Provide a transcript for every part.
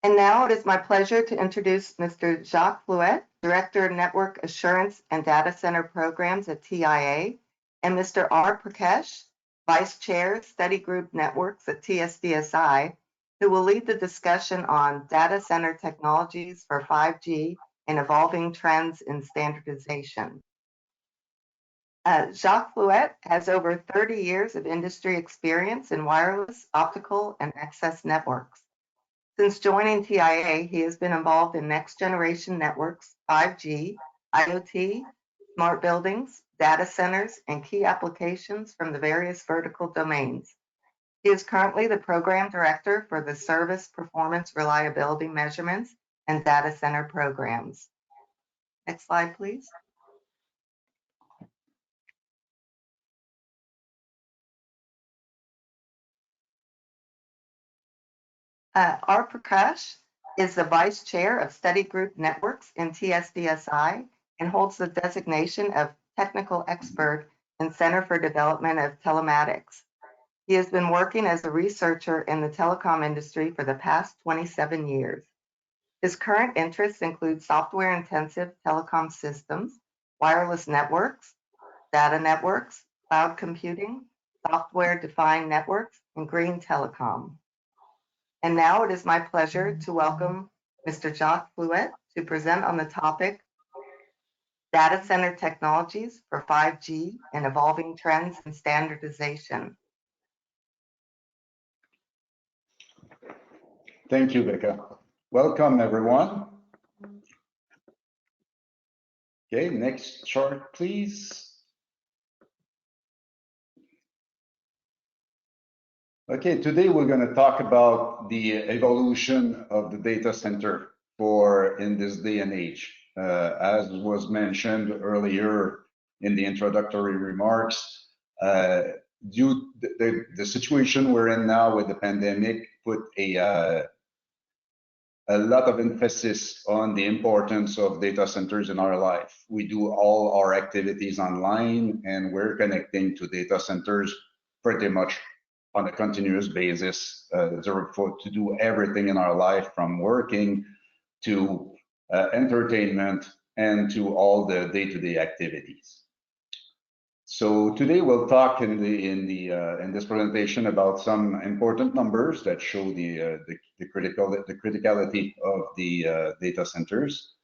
And now it is my pleasure to introduce Mr. Jacques Flouet, Director, Network Assurance and Data Center Programs at TIA, and Mr. R. Prakash, Vice Chair, Study Group Networks at TSDSI, who will lead the discussion on data center technologies for 5G and evolving trends in standardization. Jacques Flouet has over 30 years of industry experience in wireless, optical, and access networks. Since joining TIA, he has been involved in next generation networks, 5G, IoT, smart buildings, data centers, and key applications from the various vertical domains. He is currently the Program Director for the Service Performance Reliability Measurements and Data Center Programs. Next slide, please. R. Prakash is the Vice Chair of Study Group Networks in TSDSI and holds the designation of Technical Expert in Center for Development of Telematics. He has been working as a researcher in the telecom industry for the past 27 years. His current interests include software-intensive telecom systems, wireless networks, data networks, cloud computing, software-defined networks, and green telecom. And now it is my pleasure to welcome Mr. Jacques Flouet to present on the topic, Data Center Technologies for 5G and Evolving Trends in Standardization. Thank you, Becca. Welcome, everyone. Okay, next chart, please. Okay, today we're going to talk about the evolution of the data center in this day and age. As was mentioned earlier in the introductory remarks, the situation we're in now with the pandemic put a lot of emphasis on the importance of data centers in our life. We do all our activities online, and we're connecting to data centers pretty much on a continuous basis to do everything in our life, from working to entertainment and to all the day-to-day activities. So today we'll talk in this presentation about some important numbers that show the criticality of the data centers.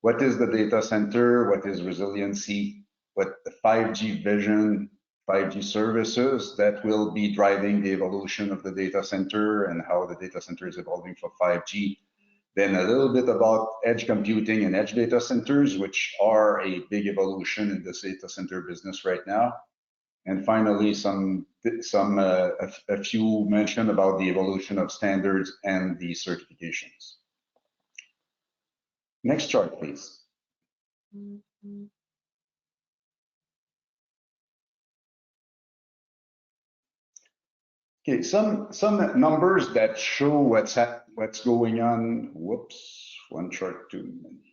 What is the data center? What is resiliency? What the 5G vision, 5G services that will be driving the evolution of the data center and how the data center is evolving for 5G. Then a little bit about edge computing and edge data centers, which are a big evolution in this data center business right now. And finally, a few mention about the evolution of standards and the certifications. Next chart, please. Okay, some numbers that show what's going on. Whoops, one chart too many.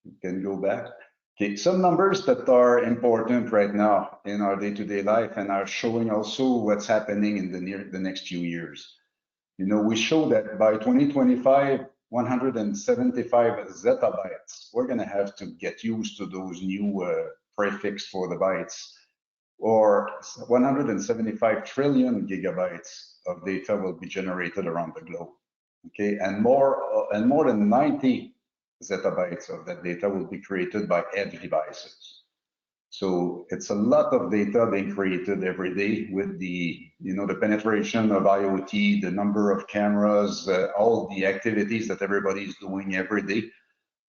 You can go back. Okay, some numbers that are important right now in our day-to-day life and are showing also what's happening in the next few years. You know, we show that by 2025, 175 zettabytes. We're going to have to get used to those new prefix for the bytes. Or 175 trillion gigabytes of data will be generated around the globe. Okay, and more than 90 zettabytes of that data will be created by edge devices. So it's a lot of data being created every day with the penetration of IoT, the number of cameras, all the activities that everybody is doing every day.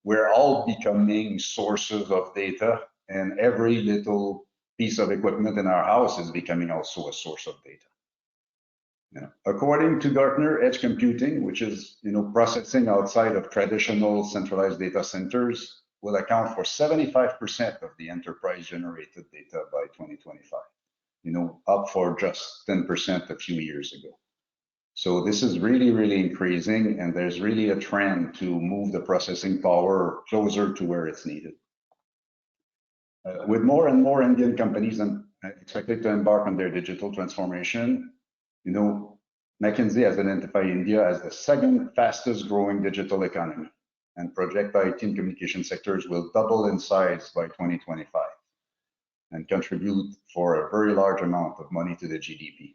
We're all becoming sources of data, and every little piece of equipment in our house is becoming also a source of data. Yeah. According to Gartner, edge computing, which is processing outside of traditional centralized data centers, will account for 75% of the enterprise generated data by 2025. Up for just 10% a few years ago. So this is really, really increasing, and there's really a trend to move the processing power closer to where it's needed. With more and more Indian companies expected to embark on their digital transformation, McKinsey has identified India as the second fastest growing digital economy, and project IT and communication sectors will double in size by 2025 and contribute for a very large amount of money to the GDP.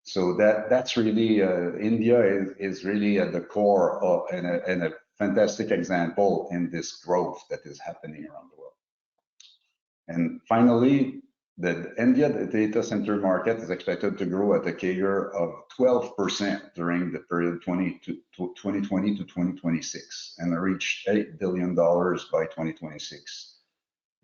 So that's really, India is really at the core of, and a fantastic example in this growth that is happening around the world. And finally, the India data center market is expected to grow at a CAGR of 12% during the period 2020 to 2026 and reach $8 billion by 2026.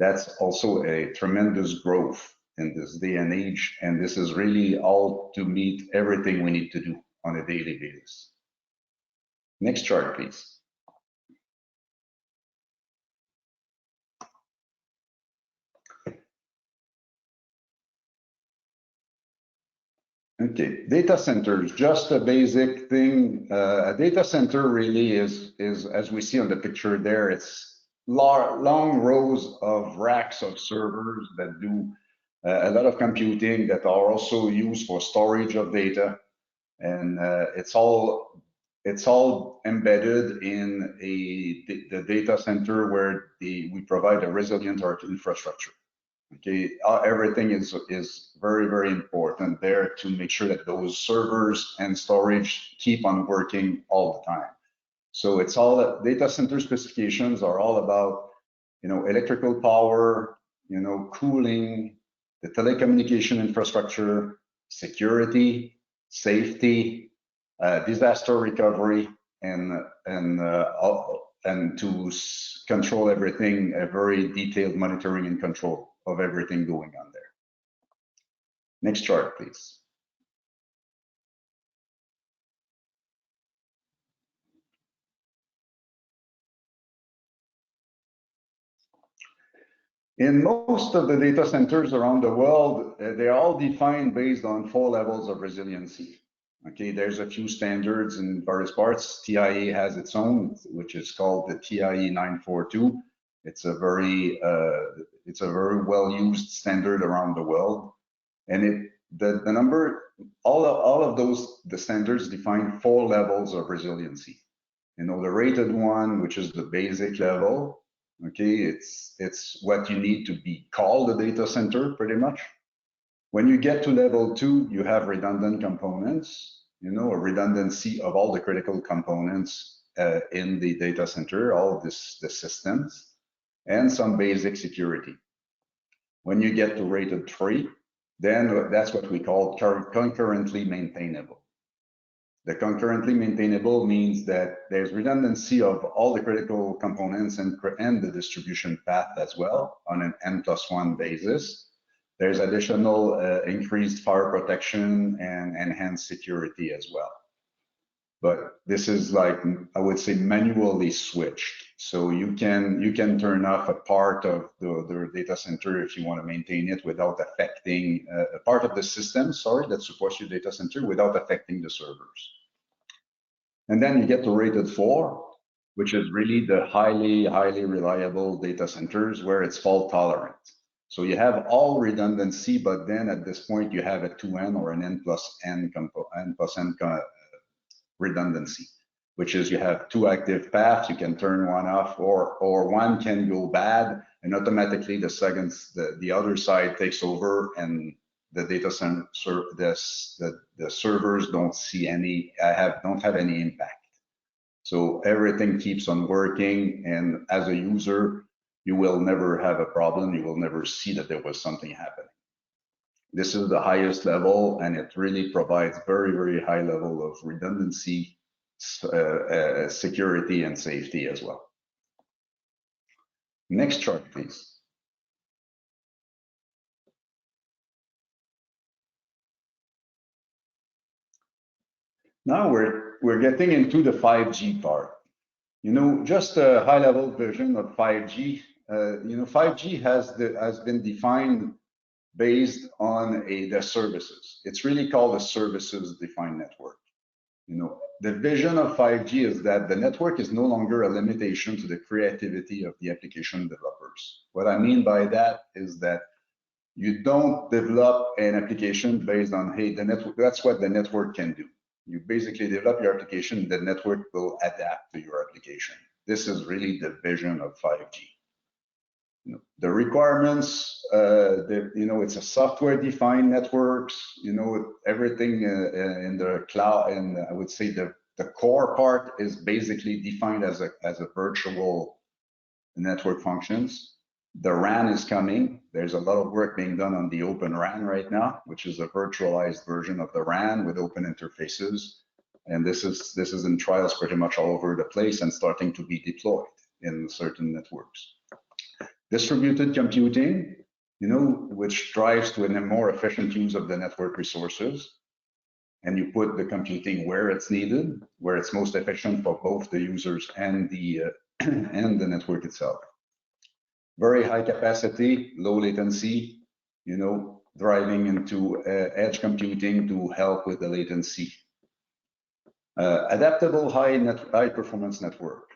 That's also a tremendous growth in this day and age, and this is really all to meet everything we need to do on a daily basis. Next chart, please. Okay, data centers, just a basic thing. A data center really is, as we see on the picture there, it's long rows of racks of servers that do a lot of computing that are also used for storage of data. And it's all embedded in the data center where we provide a resilient infrastructure. Okay, everything is very, very important there to make sure that those servers and storage keep on working all the time. So it's all data center specifications are all about, electrical power, cooling, the telecommunication infrastructure, security, safety, disaster recovery, and to control everything, a very detailed monitoring and control of everything going on there. Next chart, please. In most of the data centers around the world, they're all defined based on 4 levels of resiliency. Okay, there's a few standards in various parts. TIA has its own, which is called the TIA 942. It's a very well-used standard around the world, and the standards define 4 levels of resiliency. The rated one, which is the basic level. Okay, it's what you need to be called a data center, pretty much. When you get to level 2, you have redundant components. A redundancy of all the critical components in the data center, all the systems, and some basic security. When you get to rated 3, then that's what we call concurrently maintainable. The concurrently maintainable means that there's redundancy of all the critical components and the distribution path as well on an N+1 basis. There's additional increased fire protection and enhanced security as well. But this is like, I would say, manually switched. So you can turn off a part of the data center if you want to maintain it without affecting a part of the system, that supports your data center without affecting the servers. And then you get to rated 4, which is really the highly reliable data centers where it's fault tolerant. So you have all redundancy, but then at this point you have a 2N or an N+N redundancy, which is you have 2 active paths, you can turn one off, or one can go bad, and automatically the other side takes over, and the data center, the servers don't have any impact. So everything keeps on working, and as a user, you will never have a problem. You will never see that there was something happening. This is the highest level, and it really provides very, very high level of redundancy, security, and safety as well. Next chart, please. Now we're getting into the 5G part. Just a high-level version of 5G. 5G has been defined based on the services. It's really called a services-defined network. The vision of 5G is that the network is no longer a limitation to the creativity of the application developers. What I mean by that is that you don't develop an application based on, hey, the network, that's what the network can do. You basically develop your application, the network will adapt to your application. This is really the vision of 5G. The requirements, it's a software-defined networks, everything in the cloud, and I would say the core part is basically defined as a virtual network functions. The RAN is coming. There's a lot of work being done on the Open RAN right now, which is a virtualized version of the RAN with open interfaces. And this is in trials pretty much all over the place and starting to be deployed in certain networks. Distributed computing, which drives to a more efficient use of the network resources. And you put the computing where it's needed, where it's most efficient for both the users and the network itself. Very high capacity, low latency, driving into edge computing to help with the latency. Adaptable high performance network.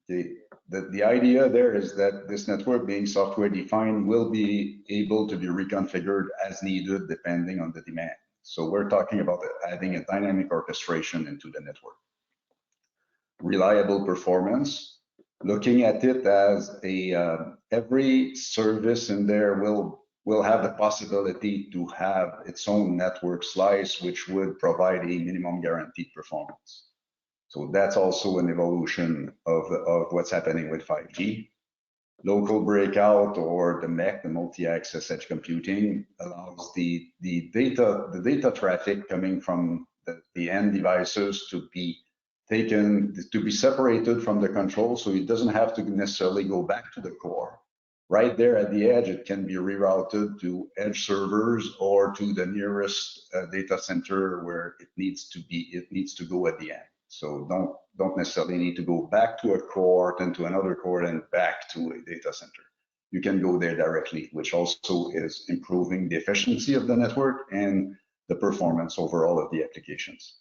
The idea there is that this network, being software defined, will be able to be reconfigured as needed depending on the demand. So we're talking about adding a dynamic orchestration into the network. Reliable performance, looking at it as every service in there will have the possibility to have its own network slice, which would provide a minimum guaranteed performance. So that's also an evolution of what's happening with 5G. Local breakout, or the MEC, the multi-access edge computing, allows the data traffic coming from the end devices to be separated from the control, so it doesn't have to necessarily go back to the core. Right there at the edge, it can be rerouted to edge servers or to the nearest data center where it needs to go at the end. So don't necessarily need to go back to a core, then to another core, and back to a data center. You can go there directly, which also is improving the efficiency of the network and the performance overall of the applications.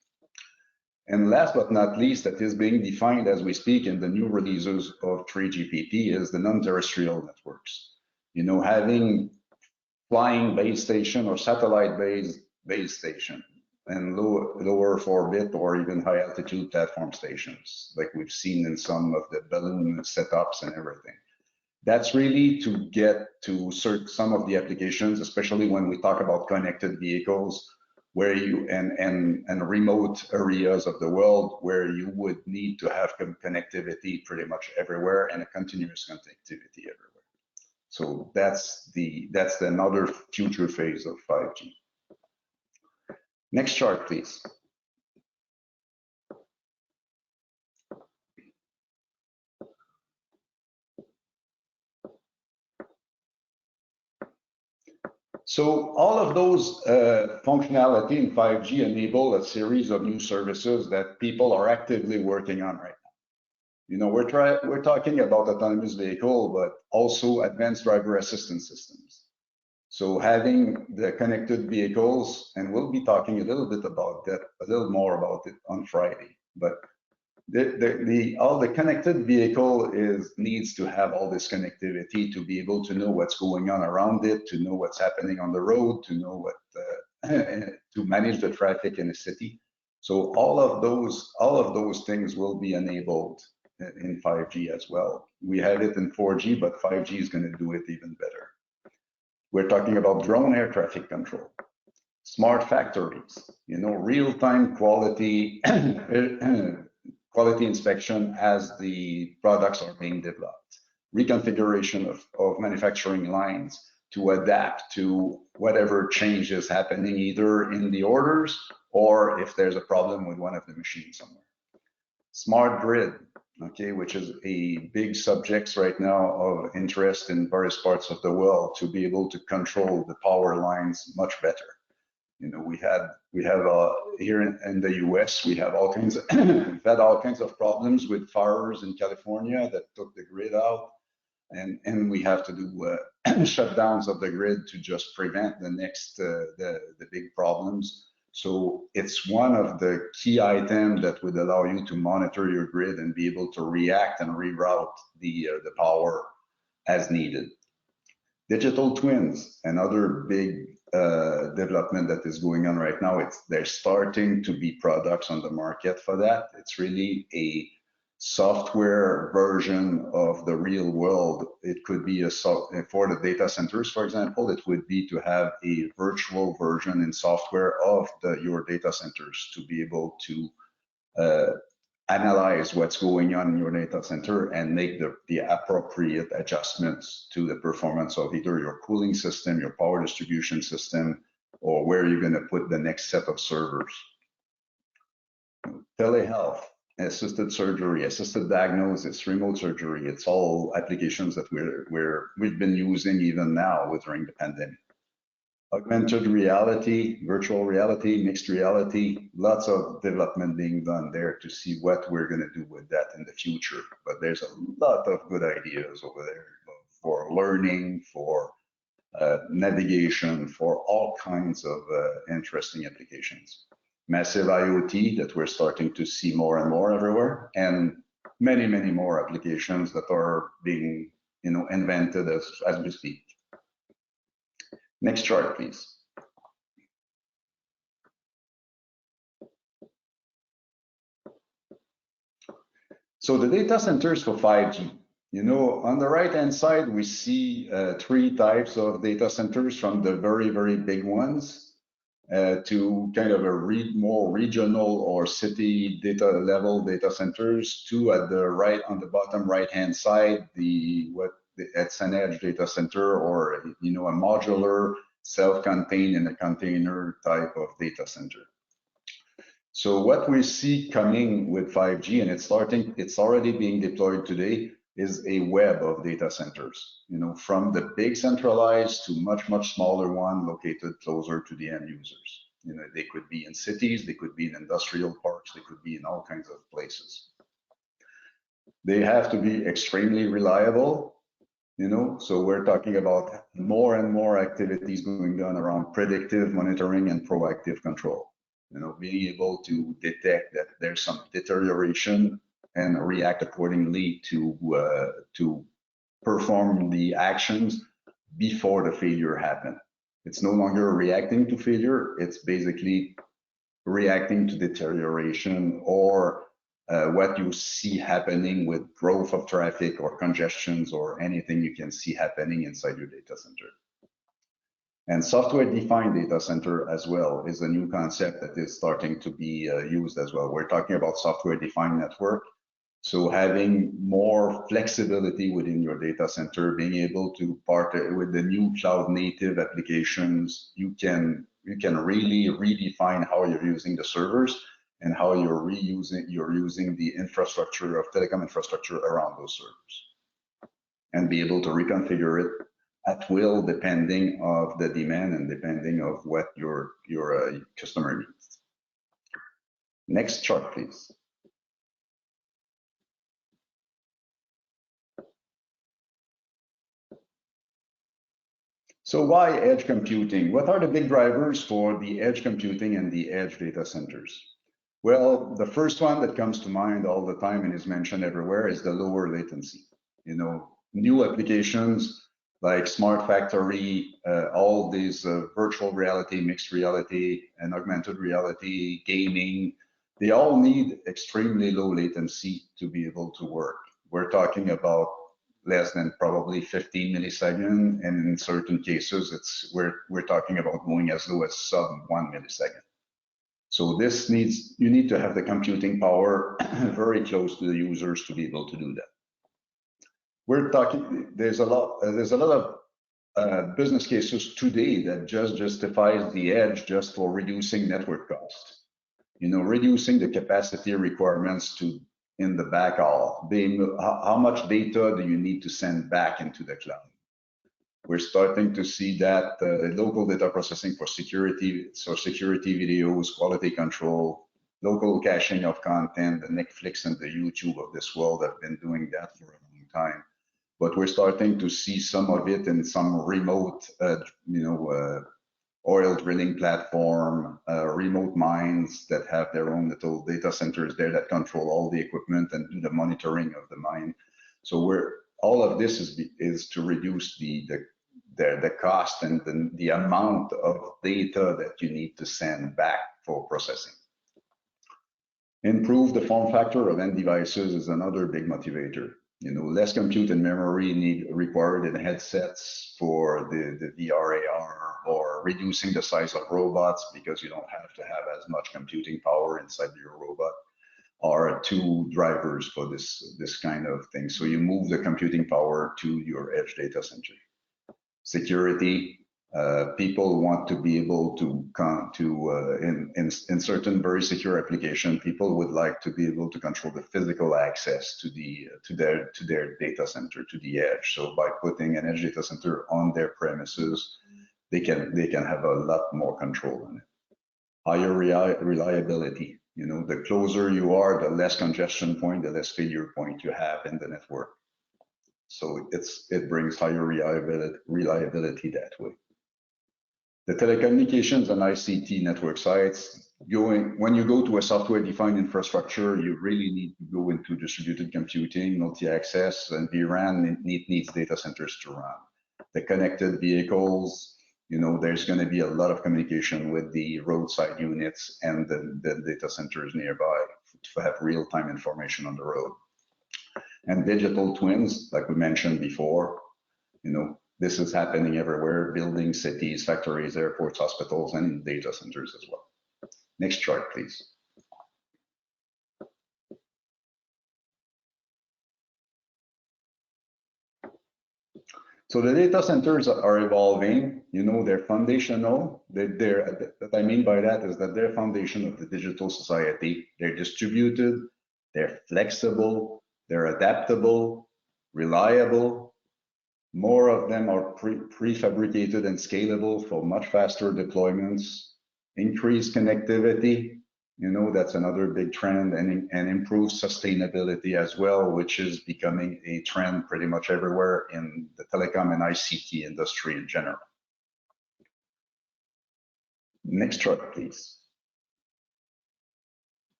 And last but not least, that is being defined as we speak in the new releases of 3GPP is the non-terrestrial networks. Having flying base station or satellite base station, and lower orbit or even high altitude platform stations, like we've seen in some of the balloon setups and everything. That's really to get to some of the applications, especially when we talk about connected vehicles, where you and remote areas of the world where you would need to have connectivity pretty much everywhere and a continuous connectivity everywhere. So that's another future phase of 5G. Next chart, please. So all of those functionality in 5G enable a series of new services that people are actively working on right now. We're talking about autonomous vehicle, but also advanced driver assistance systems. So having the connected vehicles, and we'll be talking a little bit about that, a little more about it on Friday, but all the connected vehicle needs to have all this connectivity to be able to know what's going on around it, to know what's happening on the road, to know to manage the traffic in a city. So all of those things will be enabled in 5G as well. We have it in 4G, but 5G is going to do it even better. We're talking about drone air traffic control, smart factories, real-time quality quality inspection as the products are being developed, reconfiguration of manufacturing lines to adapt to whatever change is happening, either in the orders or if there's a problem with one of the machines somewhere. Smart grid, which is a big subject right now of interest in various parts of the world, to be able to control the power lines much better. We have here in the US, we have we've had all kinds of problems with fires in California that took the grid out, and we have to do shutdowns of the grid to just prevent the next the big problems. So it's one of the key items that would allow you to monitor your grid and be able to react and reroute the power as needed. Digital twins, another big development that is going on right now. There's starting to be products on the market for that. It's really a software version of the real world. It could be for the data centers, for example, it would be to have a virtual version in software of your data centers to be able to analyze what's going on in your data center and make the appropriate adjustments to the performance of either your cooling system, your power distribution system, or where you're going to put the next set of servers. Telehealth, assisted surgery, assisted diagnosis, remote surgery, it's all applications that we've been using even now during the pandemic. Augmented reality, virtual reality, mixed reality, lots of development being done there to see what we're going to do with that in the future. But there's a lot of good ideas over there for learning, for navigation, for all kinds of interesting applications. Massive IoT that we're starting to see more and more everywhere, and many, many more applications that are being invented as we speak. Next chart, please. So the data centers for 5G. On the right-hand side, we see 3 types of data centers, from the very, very big ones to kind of more regional or city level data centers, to at the right, on the bottom right-hand side, it's an edge data center, or a modular, self-contained in a container type of data center. So what we see coming with 5G, and it's already being deployed today, is a web of data centers. From the big centralized to much smaller one located closer to the end users. They could be in cities, they could be in industrial parks, they could be in all kinds of places. They have to be extremely reliable. So we're talking about more and more activities going on around predictive monitoring and proactive control. Being able to detect that there's some deterioration and react accordingly to perform the actions before the failure happened. It's no longer reacting to failure, it's basically reacting to deterioration or what you see happening with growth of traffic or congestions or anything you can see happening inside your data center. And software-defined data center as well is a new concept that is starting to be used as well. We're talking about software-defined network. So having more flexibility within your data center, being able to partner with the new cloud-native applications, you can really redefine how you're using the servers and how you're using the infrastructure of telecom infrastructure around those servers, and be able to reconfigure it at will, depending of the demand and depending of what your customer needs. Next chart, please. So why edge computing? What are the big drivers for the edge computing and the edge data centers? Well, the first one that comes to mind all the time and is mentioned everywhere is the lower latency. New applications like smart factory, all these virtual reality, mixed reality, and augmented reality, gaming, they all need extremely low latency to be able to work. We're talking about less than probably 15 milliseconds, and in certain cases, we're talking about going as low as sub 1 millisecond. So you need to have the computing power very close to the users to be able to do that. There's a lot of business cases today that just justifies the edge just for reducing network cost. Reducing the capacity requirements in the backhaul. How much data do you need to send back into the cloud? We're starting to see that local data processing for security, so security videos, quality control, local caching of content, the Netflix and the YouTube of this world have been doing that for a long time. But we're starting to see some of it in some remote, oil drilling platform, remote mines that have their own little data centers there that control all the equipment and do the monitoring of the mine. So all of this is to reduce the the cost and the amount of data that you need to send back for processing. Improve the form factor of end devices is another big motivator. You know, less compute and memory required in headsets for the VR, AR, or reducing the size of robots because you don't have to have as much computing power inside your robot, are two drivers for this kind of thing. So you move the computing power to your edge data center. Security, people want to be able to come to, in certain very secure application, people would like to be able to control the physical access to their data center, to the edge. So by putting an edge data center on their premises, they can have a lot more control on it. Higher reliability. You know, the closer you are, the less congestion point, the less failure point you have in the network. So it brings higher reliability that way. The telecommunications and ICT network sites, when you go to a software-defined infrastructure, you really need to go into distributed computing, multi-access, and vRAN needs data centers to run. The connected vehicles, you know, there's going to be a lot of communication with the roadside units and the data centers nearby to have real-time information on the road. And digital twins, like we mentioned before, you know, this is happening everywhere, buildings, cities, factories, airports, hospitals, and data centers as well. Next chart, please. So the data centers are evolving, you know, they're foundational. What I mean by that is that they're foundation of the digital society. They're distributed, they're flexible, they're adaptable, reliable. More of them are prefabricated and scalable for much faster deployments, increased connectivity. You know, that's another big trend, and improve sustainability as well, which is becoming a trend pretty much everywhere in the telecom and ICT industry in general. Next chart, please.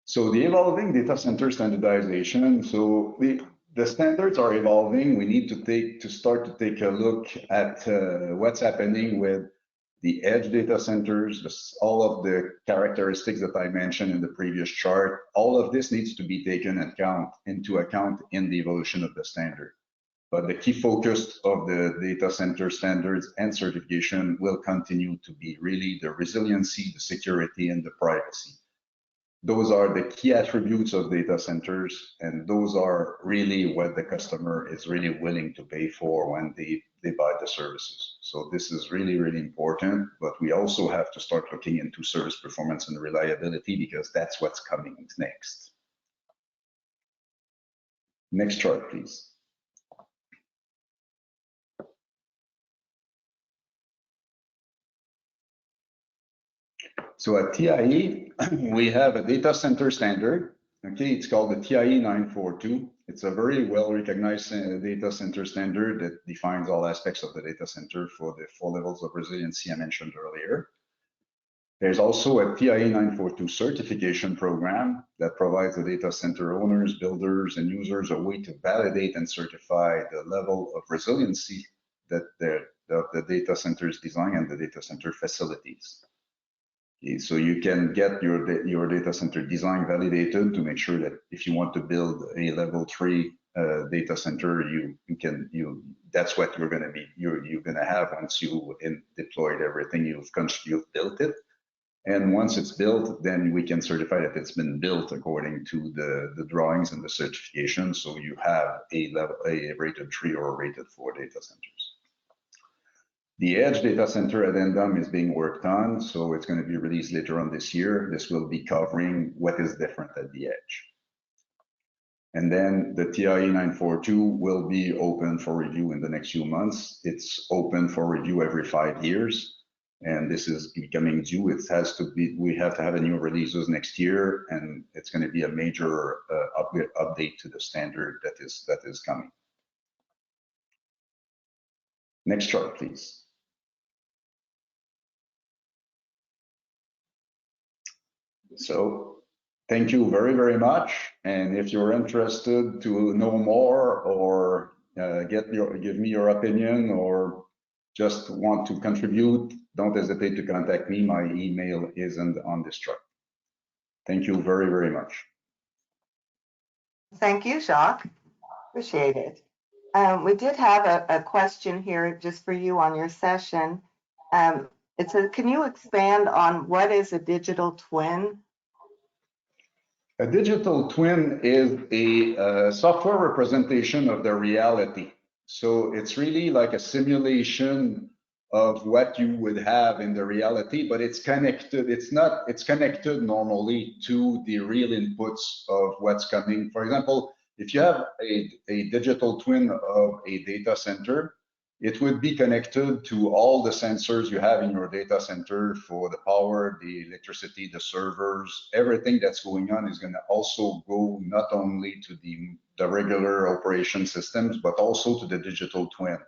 So the evolving data center standardization. So the standards are evolving. We need to start to take a look at what's happening with the edge data centers, all of the characteristics that I mentioned in the previous chart. All of this needs to be taken into account in the evolution of the standard. But the key focus of the data center standards and certification will continue to be really the resiliency, the security, and the privacy. Those are the key attributes of data centers, and those are really what the customer is really willing to pay for when they buy the services. So this is really, really important, but we also have to start looking into service performance and reliability because that's what's coming next. Next chart, please. So at TIE, we have a data center standard. Okay, it's called the TIE 942. It's a very well-recognized data center standard that defines all aspects of the data center for the 4 levels of resiliency I mentioned earlier. There's also a TIE 942 certification program that provides the data center owners, builders, and users a way to validate and certify the level of resiliency that the data center's design and the data center facilities. Okay, so you can get your data center design validated to make sure that if you want to build a level 3 data center, that's what you're going to have once you deployed everything, you've built it. And once it's built, then we can certify that it's been built according to the drawings and the certification. So you have a rated 3 or a rated 4 data centers. The edge data center addendum is being worked on, so it's going to be released later on this year. This will be covering what is different at the edge. And then the TIE 942 will be open for review in the next few months. It's open for review every 5 years, and this is becoming due. We have to have a new releases next year, and it's going to be a major update to the standard that is coming. Next chart, please. So thank you very, very much. And if you're interested to know more or give me your opinion or just want to contribute, don't hesitate to contact me. My email is on this chart. Thank you very, very much. Thank you, Jacques. Appreciate it. We did have a question here just for you on your session. It says, can you expand on what is a digital twin? A digital twin is a software representation of the reality. So it's really like a simulation of what you would have in the reality, but it's connected. It's connected normally to the real inputs of what's coming. For example, if you have a digital twin of a data center, it would be connected to all the sensors you have in your data center for the power, the electricity, the servers, everything that's going on is going to also go not only to the regular operation systems, but also to the digital twin.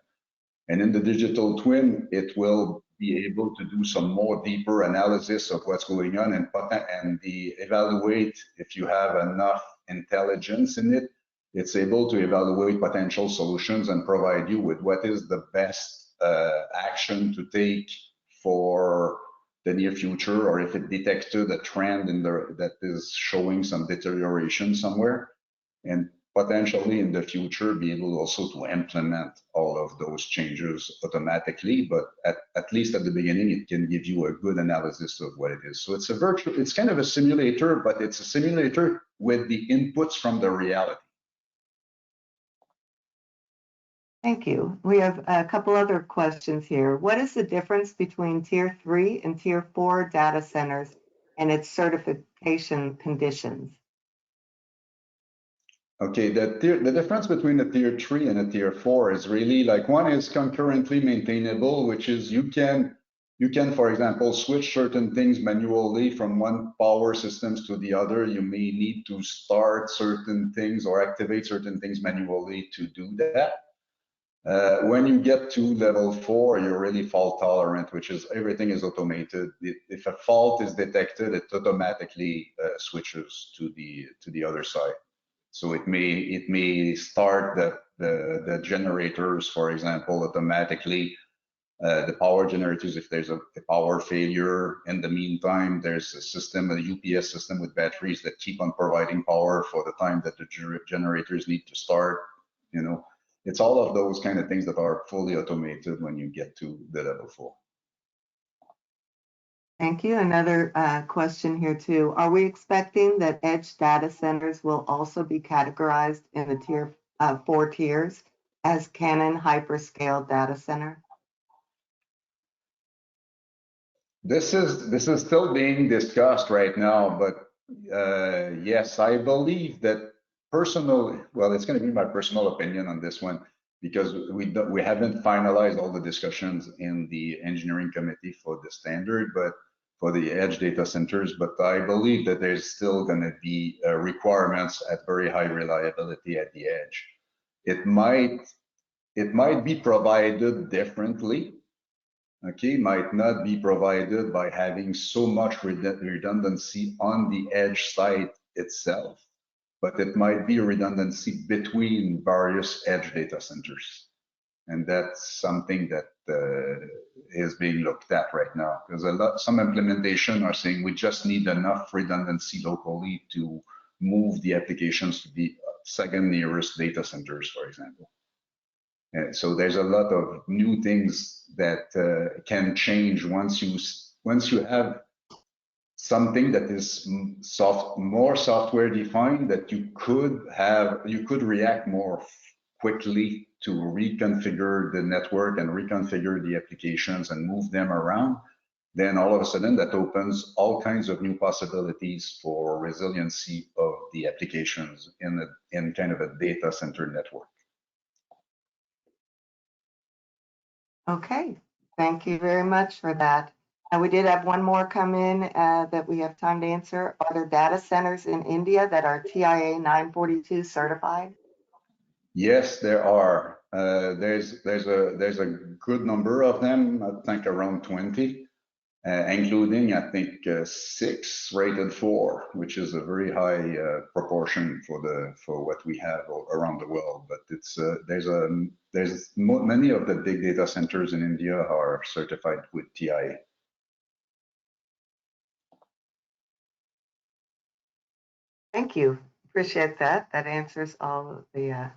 And in the digital twin, it will be able to do some more deeper analysis of what's going on and evaluate if you have enough intelligence in it. It's able to evaluate potential solutions and provide you with what is the best action to take for the near future, or if it detected a trend that is showing some deterioration somewhere, and potentially in the future be able also to implement all of those changes automatically. But at least at the beginning, it can give you a good analysis of what it is. So it's kind of a simulator, but it's a simulator with the inputs from the reality. Thank you. We have a couple other questions here. What is the difference between Tier 3 and Tier 4 data centers and its certification conditions? Okay, the difference between a Tier 3 and a Tier 4 is really like, one is concurrently maintainable, which is you can, for example, switch certain things manually from one power systems to the other. You may need to start certain things or activate certain things manually to do that. When you get to level 4, you're really fault tolerant, which is everything is automated. If a fault is detected, it automatically switches to the other side. So it may start the generators, for example, automatically. The power generators, if there's a power failure. In the meantime, there's a system, a UPS system with batteries that keep on providing power for the time that the generators need to start. You know, it's all of those kind of things that are fully automated when you get to the level 4. Thank you. Another question here too. Are we expecting that edge data centers will also be categorized in the Tier 4 tiers as Canon hyperscale data center? This is still being discussed right now, but yes, I believe that it's going to be my personal opinion on this one, because we haven't finalized all the discussions in the engineering committee for the standard, but for the edge data centers. But I believe that there's still going to be requirements at very high reliability at the edge. It might be provided differently. Okay, might not be provided by having so much redundancy on the edge site itself, but it might be redundancy between various edge data centers. And that's something that is being looked at right now, because some implementation are saying we just need enough redundancy locally to move the applications to the second nearest data centers, for example. So there's a lot of new things that can change once you have something that is more software defined, that you could react more quickly to reconfigure the network and reconfigure the applications and move them around. Then all of a sudden that opens all kinds of new possibilities for resiliency of the applications in kind of a data center network. Okay, thank you very much for that. And we did have one more come in that we have time to answer. Are there data centers in India that are TIA 942 certified? Yes, there are. There's a good number of them, I think around 20. including, I think, 6 rated 4, which is a very high proportion for what we have around the world. But it's many of the big data centers in India are certified with TIA. Thank you. Appreciate that. That answers all of the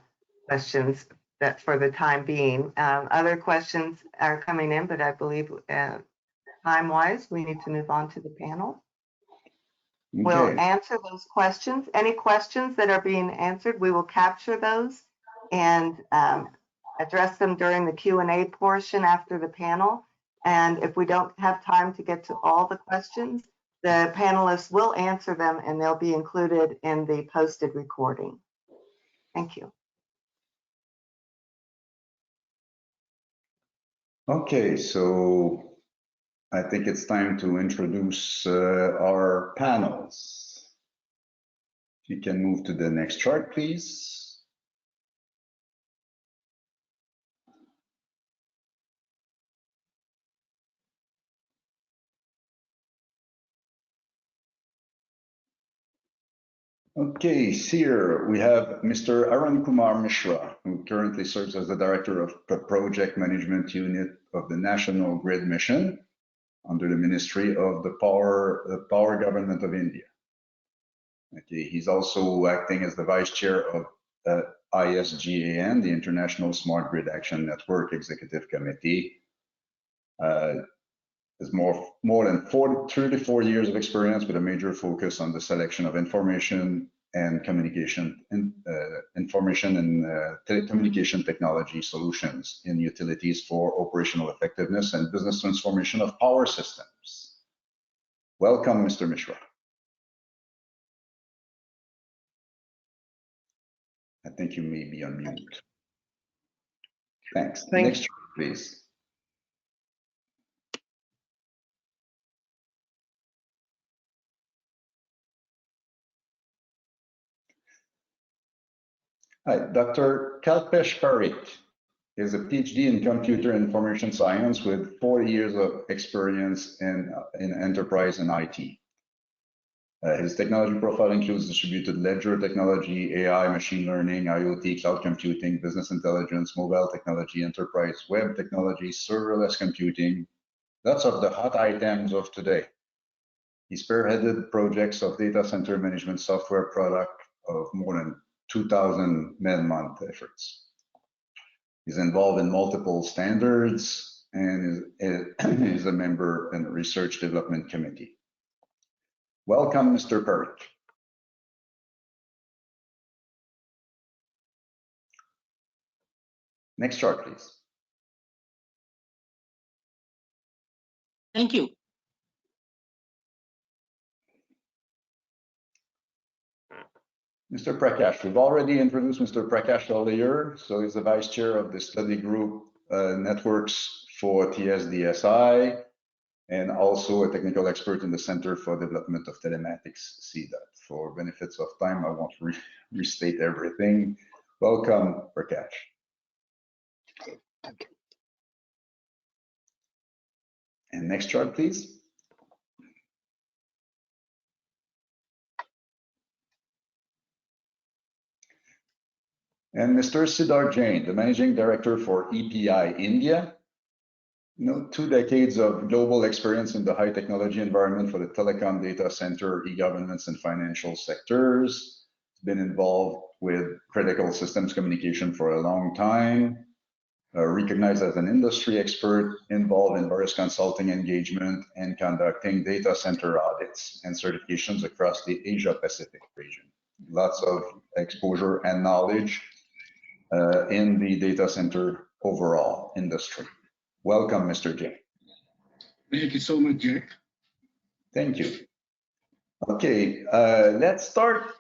questions that for the time being. Other questions are coming in, but I believe time-wise, we need to move on to the panel. Okay. We'll answer those questions. Any questions that are being answered, we will capture those and address them during the Q&A portion after the panel. And if we don't have time to get to all the questions, the panelists will answer them and they'll be included in the posted recording. Thank you. Okay, so I think it's time to introduce our panels. If you can move to the next chart, please. Okay, here we have Mr. Arun Kumar Mishra, who currently serves as the Director of the Project Management Unit of the National Grid Mission under the Ministry of the Power Government of India. Okay, he's also acting as the Vice Chair of ISGAN, the International Smart Grid Action Network Executive Committee. Has more than 34 years of experience with a major focus on the selection of information and communication telecommunication technology solutions in utilities for operational effectiveness and business transformation of power systems. Welcome, Mr. Mishra. I think you may be on mute. Thanks. Next chart, please. Hi, Dr. Kalpesh Parikh is a PhD in computer information science with 40 years of experience in enterprise and IT. His technology profile includes distributed ledger technology, AI, machine learning, IoT, cloud computing, business intelligence, mobile technology, enterprise web technology, serverless computing. Lots of the hot items of today. He spearheaded projects of data center management software product of more than 2,000 man-month efforts. He's involved in multiple standards and is a member in the Research Development Committee. Welcome, Mr. Parikh. Next chart, please. Thank you. Mr. Prakash, we've already introduced Mr. Prakash earlier. So he's the vice chair of the study group networks for TSDSI and also a technical expert in the Center for Development of Telematics, CDOT. For benefits of time, I won't restate everything. Welcome, Prakash. Thank you. And next chart, please. And Mr. Siddharth Jain, the Managing Director for EPI India. 2 decades of global experience in the high technology environment for the telecom, data center, e-governments, and financial sectors. Been involved with critical systems communication for a long time. Recognized as an industry expert, involved in various consulting engagement and conducting data center audits and certifications across the Asia-Pacific region. Lots of exposure and knowledge in the data center overall industry. Welcome, Mr. Jain. Thank you so much, Jack. Thank you. Okay, let's start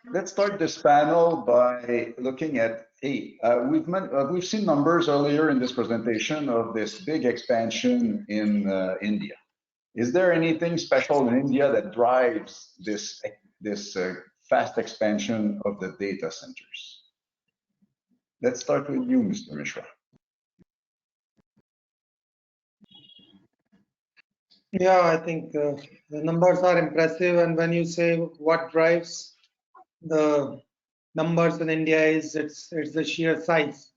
this panel by looking at we've seen numbers earlier in this presentation of this big expansion in India. Is there anything special in India that drives this fast expansion of the data centers? Let's start with you, Mr. Mishra. Yeah, I think the numbers are impressive. And when you say what drives the numbers in India is it's the sheer size.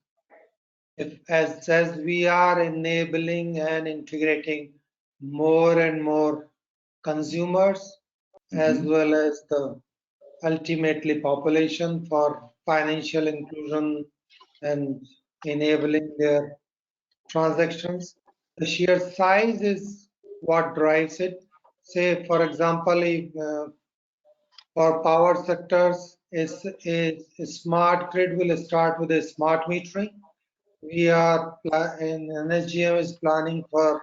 If as we are enabling and integrating more and more consumers as well as the ultimately population for financial inclusion and enabling their transactions. The sheer size is what drives it. Say, for example, if, for power sectors, a smart grid will start with a smart metering. We are in NSGM is planning for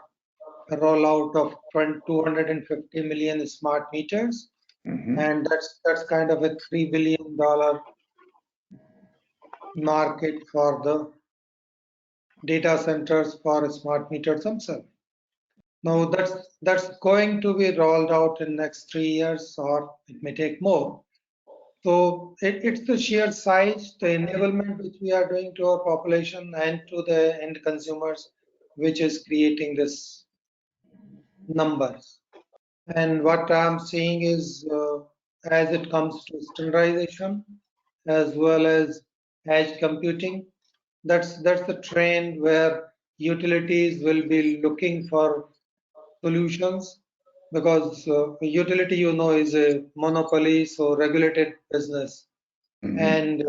a rollout of 250 million smart meters, and that's kind of a $3 billion market for the data centers for smart meters themselves. Now that's going to be rolled out in next 3 years, or it may take more. So it's the sheer size, the enablement which we are doing to our population and to the end consumers, which is creating this numbers. And what I'm seeing is as it comes to standardization as well as edge computing, that's the trend where utilities will be looking for solutions because utility, is a monopoly, so regulated business. And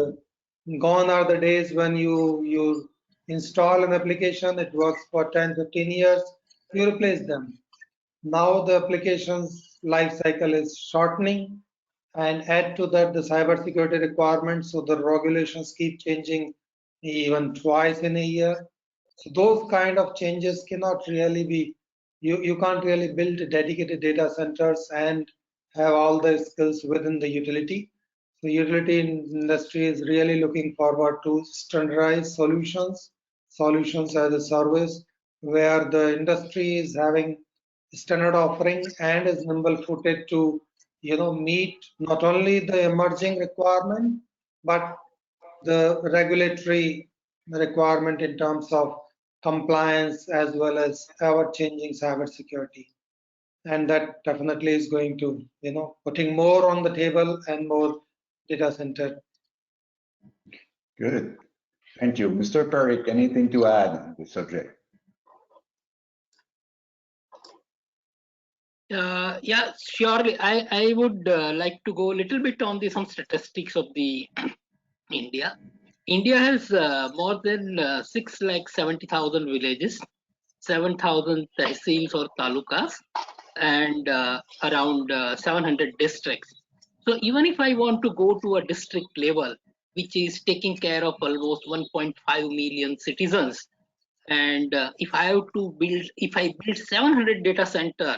gone are the days when you install an application, it works for 10, 15 years, you replace them. Now the application's life cycle is shortening, and add to that the cybersecurity requirements, so the regulations keep changing even twice in a year. So those kind of changes cannot really be, you can't really build dedicated data centers and have all the skills within the utility. So utility industry is really looking forward to standardized solutions as a service, where the industry is having standard offering and is nimble footed to meet not only the emerging requirement but the regulatory requirement in terms of compliance as well as ever changing cybersecurity. And that definitely is going to putting more on the table and more data center. Good. Thank you. Mr. Parikh, anything to add on the subject? Yeah, surely. I would like to go a little bit on some statistics of the India. India has more than 6,70,000 villages, 7,000 tehsils or talukas, and around 700 districts. So even if I want to go to a district level, which is taking care of almost 1.5 million citizens, and if I build 700 data center,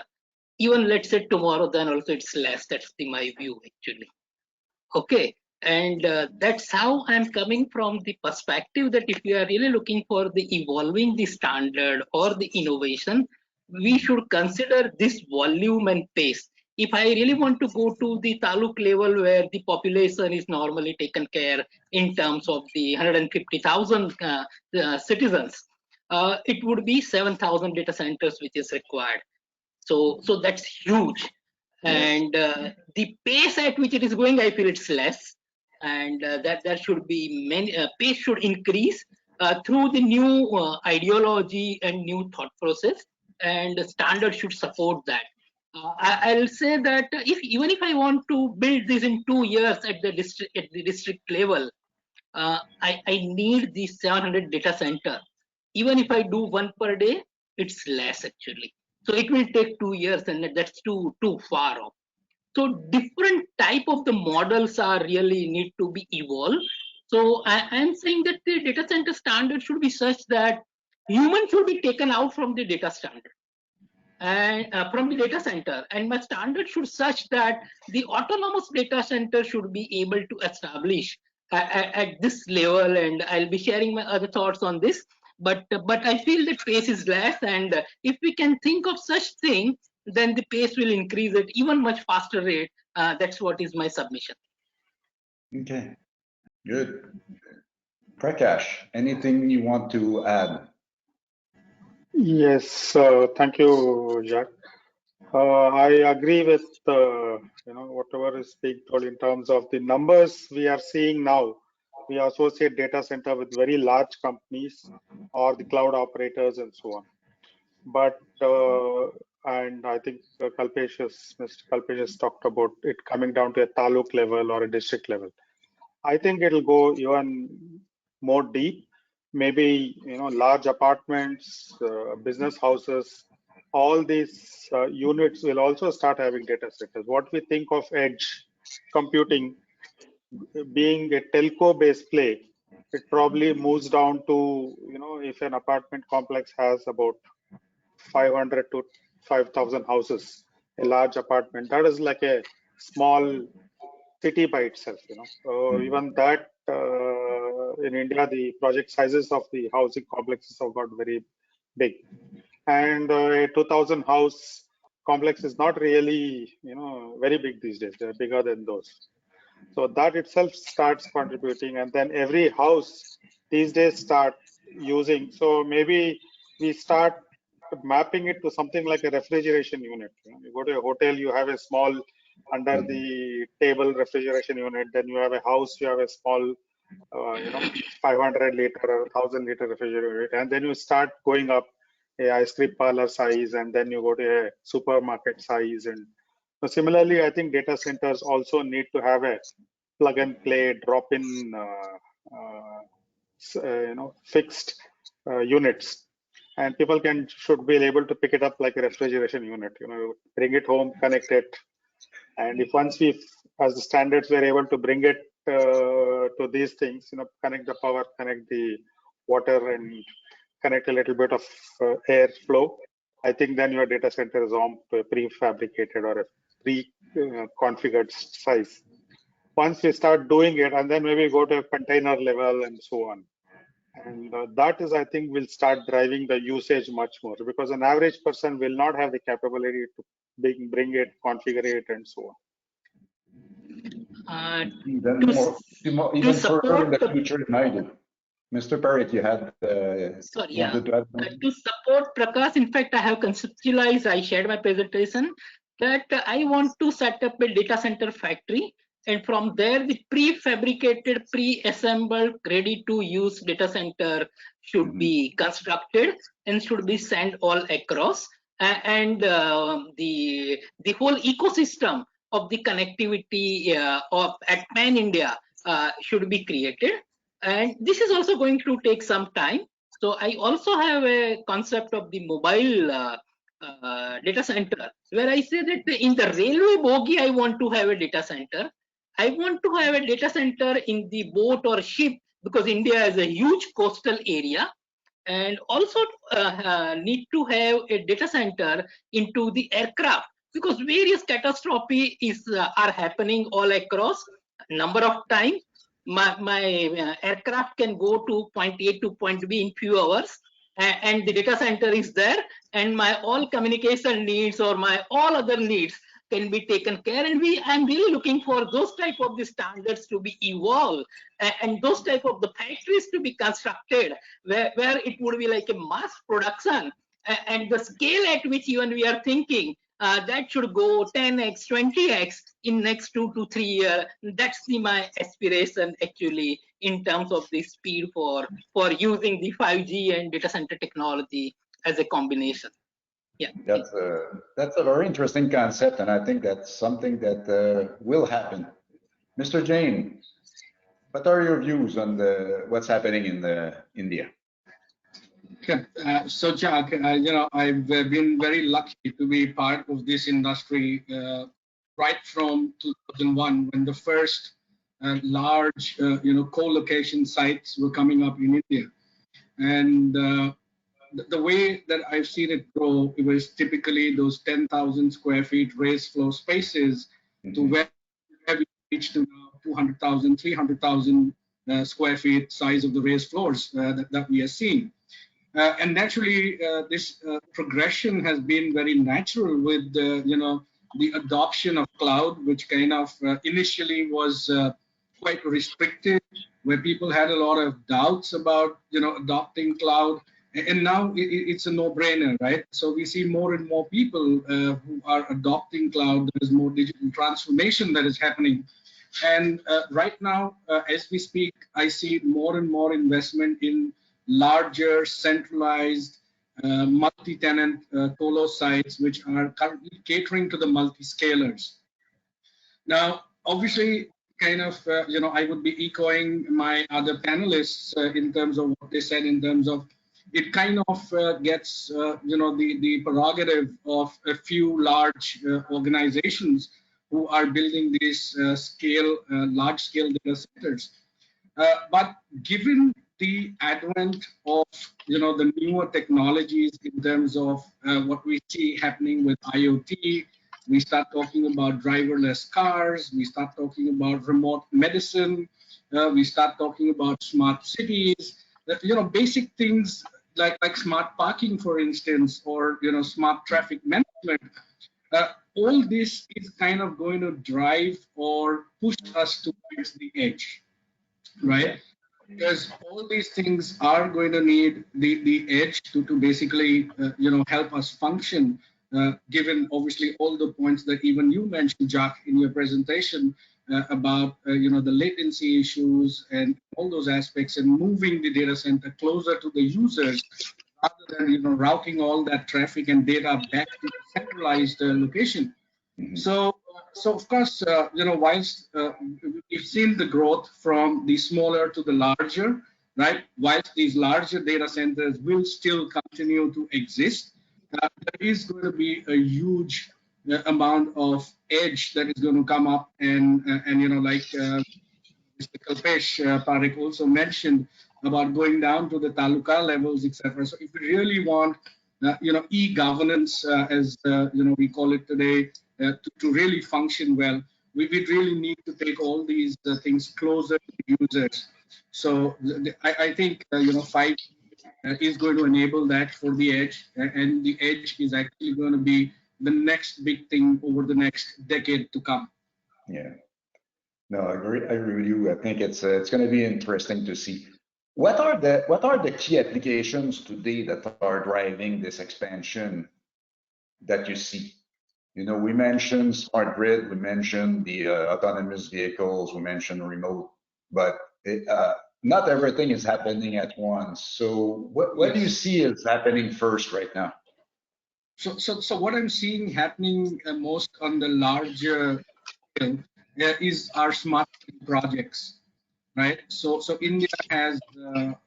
even let's say tomorrow, then also it's less. That's my view actually. Okay. And that's how I'm coming from the perspective that if we are really looking for the evolving the standard or the innovation, we should consider this volume and pace. If I really want to go to the taluk level where the population is normally taken care in terms of the 150,000 citizens, it would be 7,000 data centers which is required. So that's huge. And the pace at which it is going, I feel it's less, and that should be pace should increase through the new ideology and new thought process, and the standard should support that. I'll say that even if I want to build this in 2 years at the district level, I need these 700 data center. Even if I do one per day, it's less actually. So it will take 2 years, and that's too far off. So different type of the models are really need to be evolved. So I'm saying that the data center standard should be such that humans should be taken out from the data standard and from the data center, and my standard should such that the autonomous data center should be able to establish at this level. And I'll be sharing my other thoughts on this, but I feel that pace is less, and if we can think of such thing, then the pace will increase at even much faster rate. That's what is my submission. Okay, good. Prakash, anything you want to add? Yes, thank you, Jack. I agree with whatever is being told in terms of the numbers we are seeing now. We associate data center with very large companies or the cloud operators and so on. But and I think Mr. Kalpesh has talked about it coming down to a taluk level or a district level. I think it'll go even more deep. Maybe large apartments, business houses, all these units will also start having data centers. What we think of edge computing being a telco-based play, it probably moves down to if an apartment complex has about 500 to 5,000 houses, a large apartment, that is like a small city by itself. Even that in India, the project sizes of the housing complexes have got very big, and a 2,000 house complex is not really very big these days. They're bigger than those. So that itself starts contributing, and then every house these days start using. So maybe we start mapping it to something like a refrigeration unit. You go to a hotel, you have a small under the table refrigeration unit. Then you have a house, you have a small, 500 liter or 1,000 liter refrigerator unit, and then you start going up a ice cream parlor size, and then you go to a supermarket size. And similarly, I think data centers also need to have a plug and play, drop in, fixed units, and people should be able to pick it up like a refrigeration unit. Bring it home, connect it, and if once we, as the standards, we're able to bring it to these things, connect the power, connect the water, and connect a little bit of air flow, I think then your data center is on to a prefabricated or a pre-configured size. Once we start doing it, and then maybe go to a container level and so on. And that is, I think, will start driving the usage much more, because an average person will not have the capability to bring it, configure it, and so on. Even further in the future than I did. Mr. Parikh, you had sorry, yeah. To support Prakash, in fact, I have conceptualized, I shared my presentation, that I want to set up a data center factory, and from there the prefabricated, pre-assembled, ready to use data center should be constructed and should be sent all across, and the whole ecosystem of the connectivity at pan India should be created. And this is also going to take some time. So I also have a concept of the mobile data center, where I say that in the railway bogie, I want to have a data center. I want to have a data center in the boat or ship, because India is a huge coastal area, and also need to have a data center into the aircraft, because various catastrophes are happening all across number of times. My aircraft can go to point A to point B in few hours, and the data center is there, and my all communication needs or my all other needs can be taken care. And I'm really looking for those type of the standards to be evolved, and those type of the factories to be constructed where it would be like a mass production, and the scale at which even we are thinking that should go 10x, 20x in next 2 to 3 years. That's my aspiration actually, in terms of the speed for using the 5G and data center technology as a combination. Yeah, that's a very interesting concept, and I think that's something that will happen. Mr. Jain, what are your views on what's happening in India? So Jack, I've been very lucky to be part of this industry right from 2001, when the first large, co-location sites were coming up in India. And the way that I've seen it grow, it was typically those 10,000 square feet raised floor spaces to where we reached to 200,000, 300,000 square feet size of the raised floors that we are seeing. And naturally, this progression has been very natural with the adoption of cloud, which kind of initially was quite restricted, where people had a lot of doubts about adopting cloud. And now it's a no-brainer, right? So we see more and more people who are adopting cloud. There is more digital transformation that is happening. And right now, as we speak, I see more and more investment in larger, centralized, multi-tenant colo sites, which are currently catering to the multi-scalers. Now, obviously, kind of, I would be echoing my other panelists in terms of what they said in terms of it kind of gets, the prerogative of a few large organizations who are building these large-scale data centers. But given the advent of the newer technologies in terms of what we see happening with IoT, we start talking about driverless cars, we start talking about remote medicine, we start talking about smart cities, basic things like smart parking, for instance, or smart traffic management. All this is kind of going to drive or push us towards the edge, right? Because all these things are going to need the edge to basically help us function, given obviously all the points that even you mentioned, Jack, in your presentation about the latency issues and all those aspects, and moving the data center closer to the users rather than routing all that traffic and data back to the centralized location. So of course, whilst we've seen the growth from the smaller to the larger, right? Whilst these larger data centers will still continue to exist, there is going to be a huge amount of edge that is going to come up, and like Mr. Kalpesh Parekh also mentioned about going down to the taluka levels, etc. So if we really want, e-governance, as we call it today, to really function well, we really need to take all these things closer to the users. So I think 5 is going to enable that for the edge, and the edge is actually going to be the next big thing over the next decade to come. Yeah. No, I agree with you. I think it's going to be interesting to see what are the key applications today that are driving this expansion that you see. We mentioned smart grid, we mentioned the autonomous vehicles, we mentioned remote, but not everything is happening at once. So what do you see is happening first right now? So what I'm seeing happening most on the larger scale is our smart city projects, right? So India has,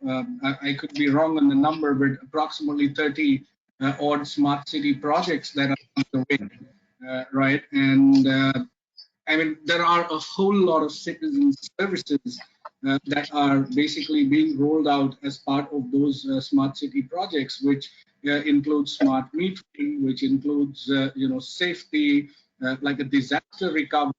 I could be wrong on the number, but approximately 30 odd smart city projects that are on the way, right? And I mean, there are a whole lot of citizen services that are basically being rolled out as part of those smart city projects, which includes smart metering, which includes safety, like a disaster recovery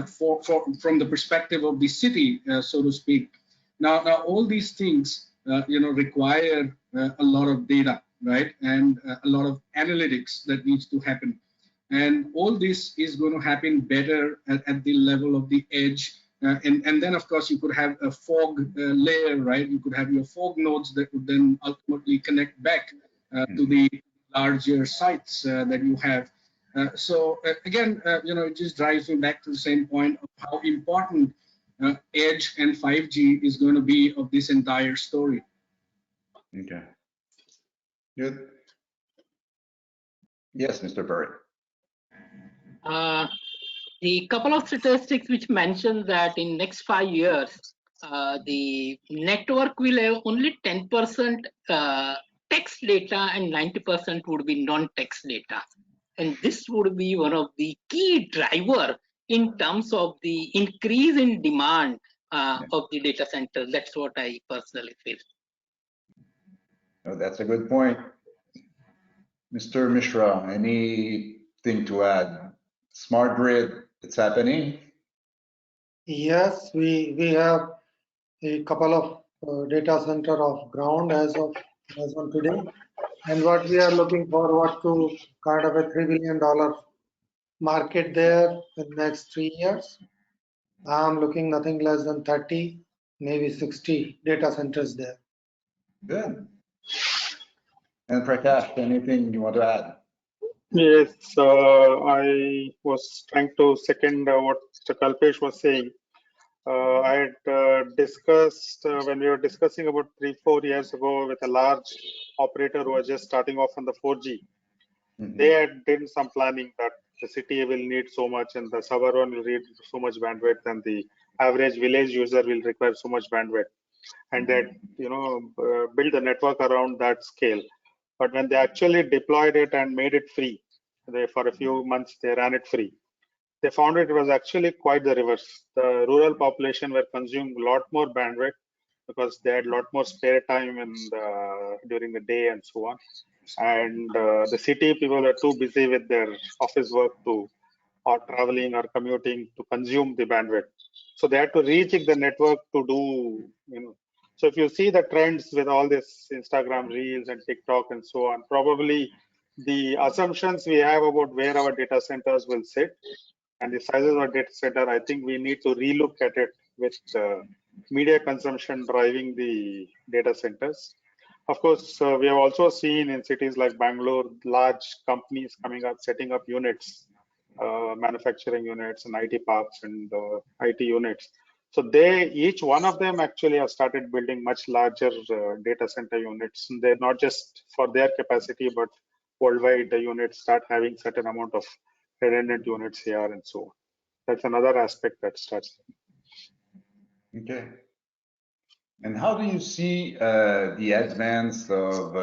from the perspective of the city, so to speak. Now all these things require a lot of data, right, and a lot of analytics that needs to happen. And all this is going to happen better at the level of the edge. And then, of course, you could have a fog layer, right? You could have your fog nodes that would then ultimately connect back to the larger sites that you have. So again, it just drives me back to the same point of how important edge and 5G is going to be of this entire story. Okay. Good. Yes, Mr. Barrett. The couple of statistics which mention that in next 5 years, the network will have only 10% text data and 90% would be non-text data. And this would be one of the key driver in terms of the increase in demand of the data center. That's what I personally feel. Oh, that's a good point. Mr. Mishra, anything to add? Smart grid, it's happening. Yes, we have a couple of data center of ground as of today, and what we are looking forward to kind of a $3 billion market there in the next 3 years. I'm looking nothing less than 30, maybe 60 data centers there. Good. And Prakash, anything you want to add? Yes, I was trying to second what Mr. Kalpesh was saying. I had discussed when we were discussing about 3-4 years ago with a large operator who was just starting off on the 4G. They had done some planning that the city will need so much and the suburban will need so much bandwidth and the average village user will require so much bandwidth, and that build a network around that scale. But when they actually deployed it and made it free, for a few months they ran it free. They found it was actually quite the reverse. The rural population were consuming a lot more bandwidth because they had a lot more spare time during the day and so on. And the city people are too busy with their office work or traveling or commuting to consume the bandwidth. So they had to rejig the network to do, So if you see the trends with all this Instagram Reels and TikTok and so on, probably the assumptions we have about where our data centers will sit and the sizes of data center, I think we need to relook at it with media consumption driving the data centers. Of course, we have also seen in cities like Bangalore, large companies coming up, setting up units, manufacturing units and IT parks and IT units. So each one of them actually have started building much larger data center units. And they're not just for their capacity, but worldwide the units start having certain amount of redundant units here and so on. That's another aspect that starts. Okay. And how do you see the advance of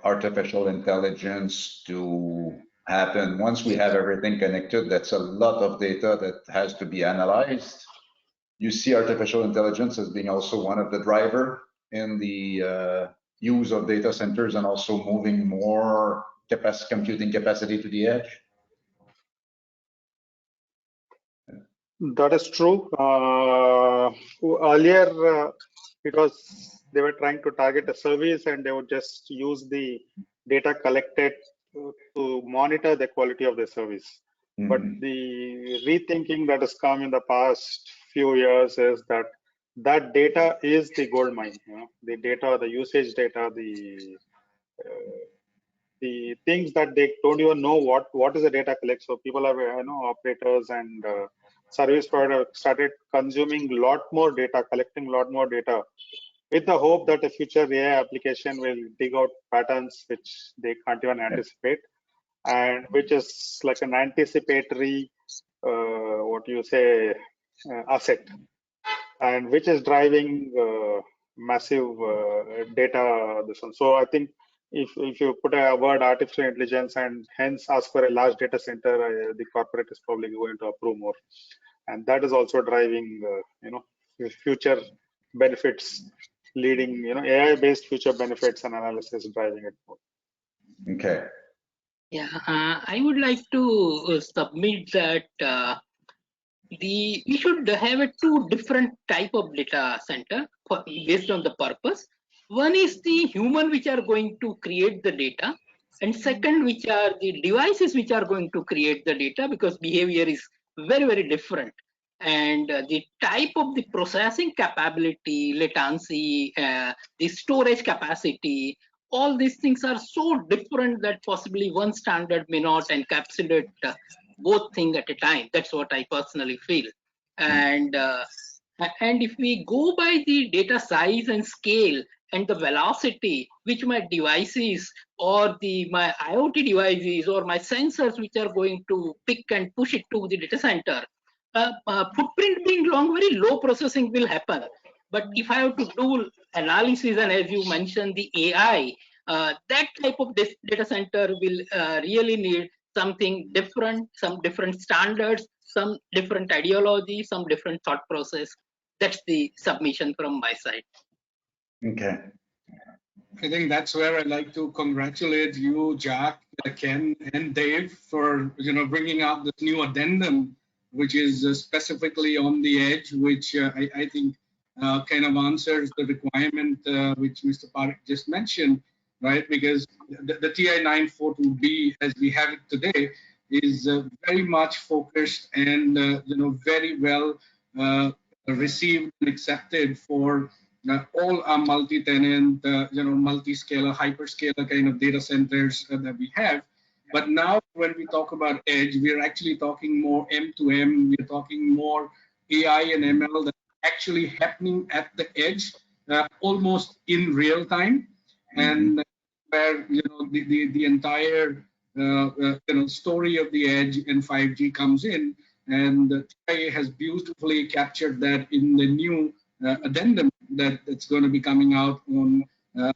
artificial intelligence to happen once we have everything connected? That's a lot of data that has to be analyzed. You see artificial intelligence as being also one of the driver in the use of data centers and also moving more computing capacity to the edge? That is true. Earlier, they were trying to target a service and they would just use the data collected to monitor the quality of the service. But the rethinking that has come in the past few years is that data is the gold mine. The data, the usage data, the things that they don't even know what is the data collect. So people have operators and service providers started consuming a lot more data, collecting a lot more data, with the hope that a future AI application will dig out patterns which they can't even anticipate, and which is like an anticipatory asset, and which is driving massive data. So I think if you put a word artificial intelligence and hence ask for a large data center, the corporate is probably going to approve more, and that is also driving future benefits, leading AI-based future benefits and analysis driving it more. Okay. Yeah, I would like to submit that we should have two different type of data center based on the purpose. One is the human which are going to create the data, and second which are the devices which are going to create the data, because behavior is very, very different. And the type of the processing capability, latency, the storage capacity, all these things are so different that possibly one standard may not encapsulate both things at a time. That's what I personally feel. And if we go by the data size and scale and the velocity which my devices or my IoT devices or my sensors which are going to pick and push it to the data center, footprint being long, very low processing will happen. But if I have to do analysis, and as you mentioned, the AI, that type of data center will really need something different, some different standards, some different ideology, some different thought process. That's the submission from my side. Okay. I think that's where I'd like to congratulate you, Jack, Ken, and Dave for bringing out this new addendum, which is specifically on the edge, which I think kind of answers the requirement which Mr. Parekh just mentioned, right? Because the TI 942B, as we have it today, is very much focused and very well received and accepted for all are multi-tenant, multi-scalar, hyperscalar kind of data centers that we have. But now when we talk about edge, we're actually talking more M2M. We're talking more AI and ML that's actually happening at the edge, almost in real time. And where the entire story of the edge and 5G comes in, and TIA has beautifully captured that in the new addendum that's going to be coming out on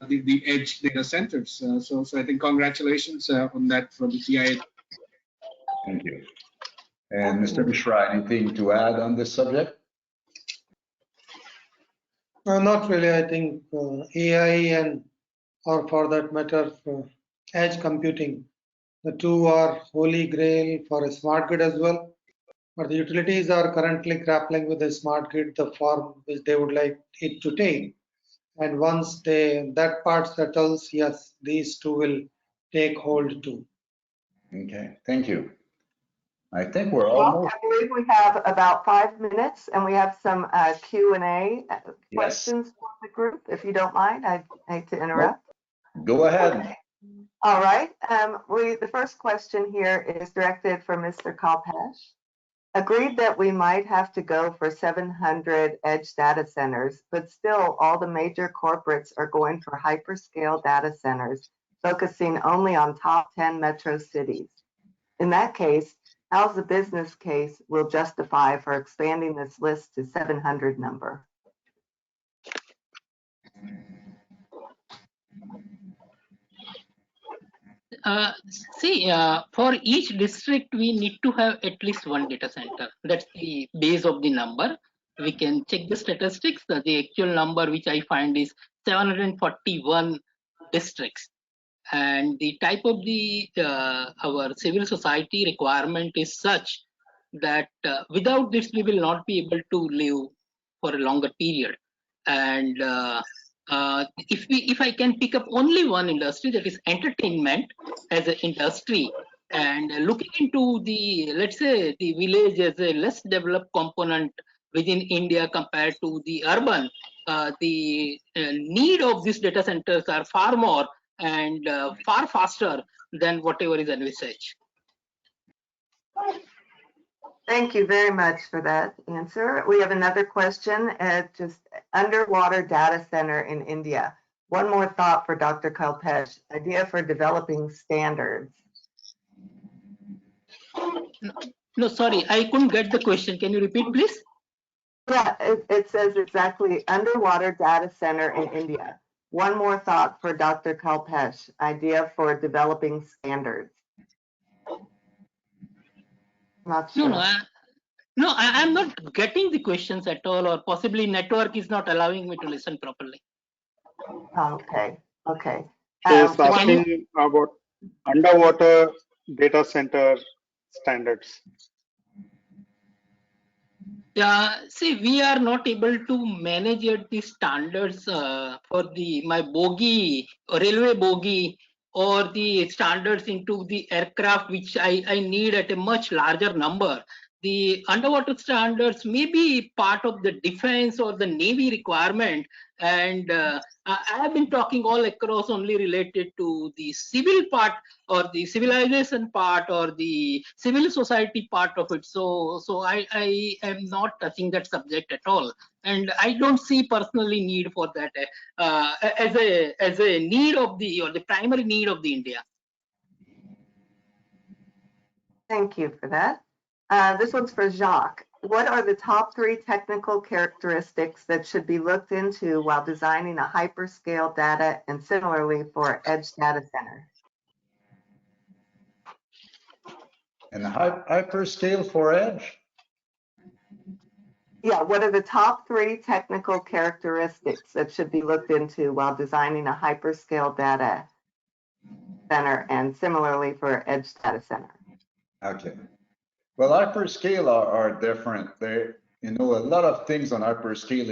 the edge data centers. So I think congratulations on that from the TIA. Thank you. And Mr. Mishra, anything to add on this subject? Not really. I think AI and, or for that matter, edge computing, the two are holy grail for a smart grid as well. But the utilities are currently grappling with the smart grid, the form which they would like it to take. And once that part settles, yes, these two will take hold too. Okay, thank you. I think we're Well, almost. I believe we have about 5 minutes, and we have some Q&A questions for the group. If you don't mind, I'd hate to interrupt. Go ahead. Okay. All right. The first question here is directed for Mr. Kalpesh. Agreed that we might have to go for 700 edge data centers, but still all the major corporates are going for hyperscale data centers, focusing only on top 10 metro cities. In that case, how's the business case will justify for expanding this list to 700 number? For each district, we need to have at least one data center. That's the base of the number. We can check the statistics. The actual number which I find is 741 districts. And the type of the our civil society requirement is such that without this, we will not be able to live for a longer period. And if I can pick up only one industry, that is entertainment as an industry, and looking into the, let's say, the village as a less developed component within India compared to the urban, the need of these data centers are far more and far faster than whatever is envisaged. Thank you very much for that answer. We have another question, just underwater data center in India. One more thought for Dr. Kalpesh, idea for developing standards. No, sorry, I couldn't get the question. Can you repeat, please? Yeah, it says exactly underwater data center in India. One more thought for Dr. Kalpesh, idea for developing standards. Not sure. I'm not getting the questions at all, or possibly network is not allowing me to listen properly. Okay. He's asking about underwater data center standards. Yeah, see, we are not able to manage yet the standards for my bogie, railway bogie, or the standards into the aircraft, which I need at a much larger number. The underwater standards may be part of the defense or the Navy requirement, and I have been talking all across only related to the civil part or the civilization part or the civil society part of it. So I am not touching that subject at all, and I don't see personally need for that as a need of the primary need of the India. Thank you for that. This one's for Jacques. What are the top 3 technical characteristics that should be looked into while designing a hyperscale data and similarly for edge data center? And hyperscale for edge? Yeah, what are the top 3 technical characteristics that should be looked into while designing a hyperscale data center and similarly for edge data center? Okay. Well, hyperscale are different. A lot of things on hyperscale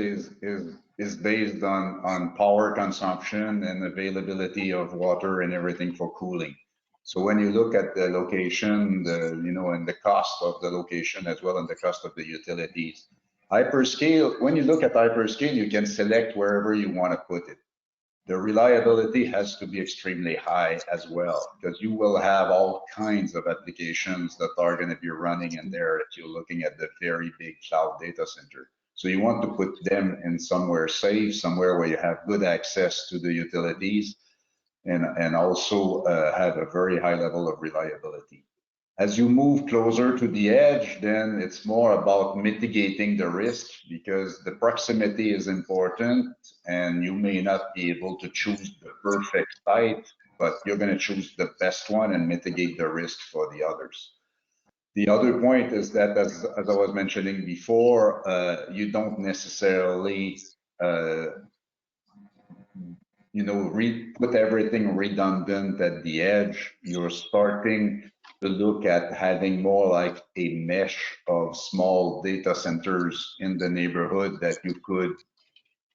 is based on power consumption and availability of water and everything for cooling. So when you look at the location, and the cost of the location as well and the cost of the utilities, Hyperscale, when you look at hyperscale, you can select wherever you want to put it. The reliability has to be extremely high as well, because you will have all kinds of applications that are going to be running in there if you're looking at the very big cloud data center. So you want to put them in somewhere safe, somewhere where you have good access to the utilities, and also have a very high level of reliability. As you move closer to the edge, then it's more about mitigating the risk, because the proximity is important and you may not be able to choose the perfect site, but you're going to choose the best one and mitigate the risk for the others. The other point is that, as I was mentioning before, you don't necessarily put everything redundant at the edge. You're starting to look at having more like a mesh of small data centers in the neighborhood that you could,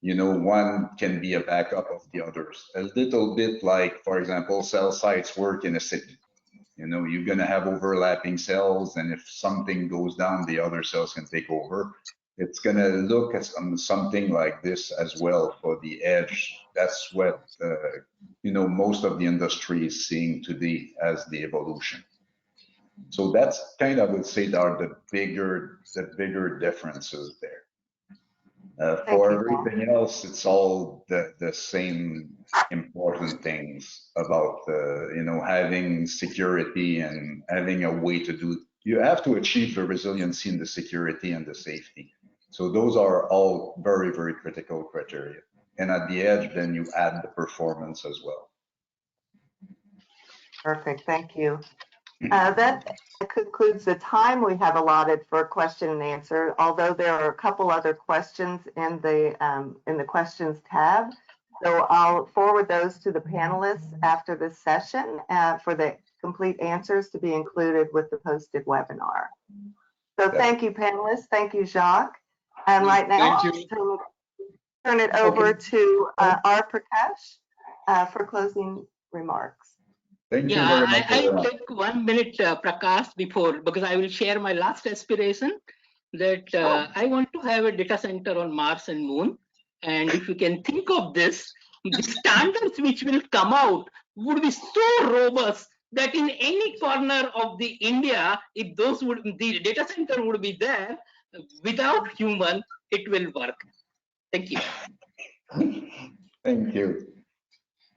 one can be a backup of the others. A little bit like, for example, cell sites work in a city. You're going to have overlapping cells, and if something goes down, the other cells can take over. It's going to look at something like this as well for the edge. That's what most of the industry is seeing today as the evolution. So that's kind of, I would say, are the bigger differences there. For everything else, it's all the same important things about having security and having a way to do. You have to achieve the resiliency and the security and the safety. So those are all very, very critical criteria. And at the edge, then you add the performance as well. Perfect, thank you. That concludes the time we have allotted for question and answer, although there are a couple other questions in the questions tab. So I'll forward those to the panelists after this session for the complete answers to be included with the posted webinar. So thank you, panelists. Thank you, Jacques. And right now, I'll turn it over to R. Prakash for closing remarks. Thank you very much. I'll take 1 minute, Prakash, because I will share my last aspiration that I want to have a data center on Mars and Moon. And if you can think of this, the standards which will come out would be so robust that in any corner of the India, if the data center would be there, without human, it will work. Thank you. Thank you.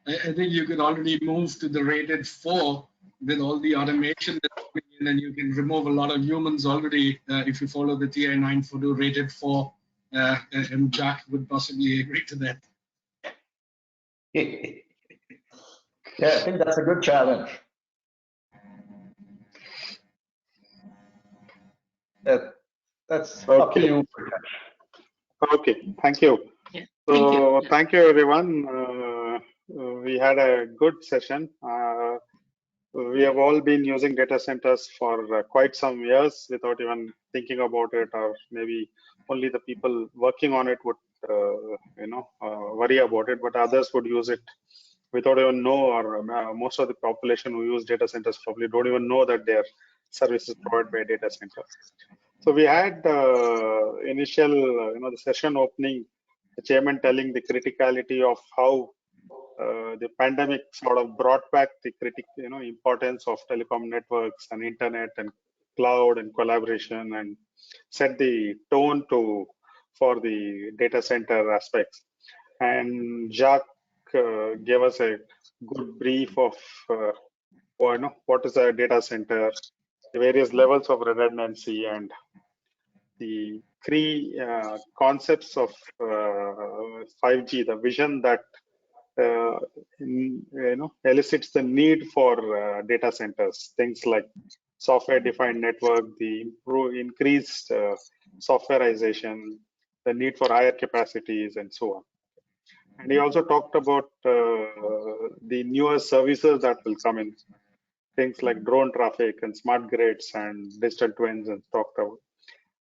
I think you can already move to the rated 4 with all the automation that's coming in, and you can remove a lot of humans already if you follow the TI 942 rated 4, and Jack would possibly agree to that. Yeah, I think that's a good challenge. That's up to you. Okay, thank you. Yeah, so thank you everyone. We had a good session. We have all been using data centers for quite some years without even thinking about it, or maybe only the people working on it would worry about it, but others would use it without even know, or most of the population who use data centers probably don't even know that their services provided by a data center. So we had initial, the session opening, the chairman telling the criticality of how the pandemic sort of brought back the importance of telecom networks and internet and cloud and collaboration, and set the tone for the data center aspects. And Jacques gave us a good brief of what is a data center, the various levels of redundancy, and the three concepts of 5G, the vision that elicits the need for data centers, things like software-defined network, the increased softwareization, the need for higher capacities, and so on. And he also talked about the newer services that will come in, things like drone traffic and smart grids and digital twins, and talked about.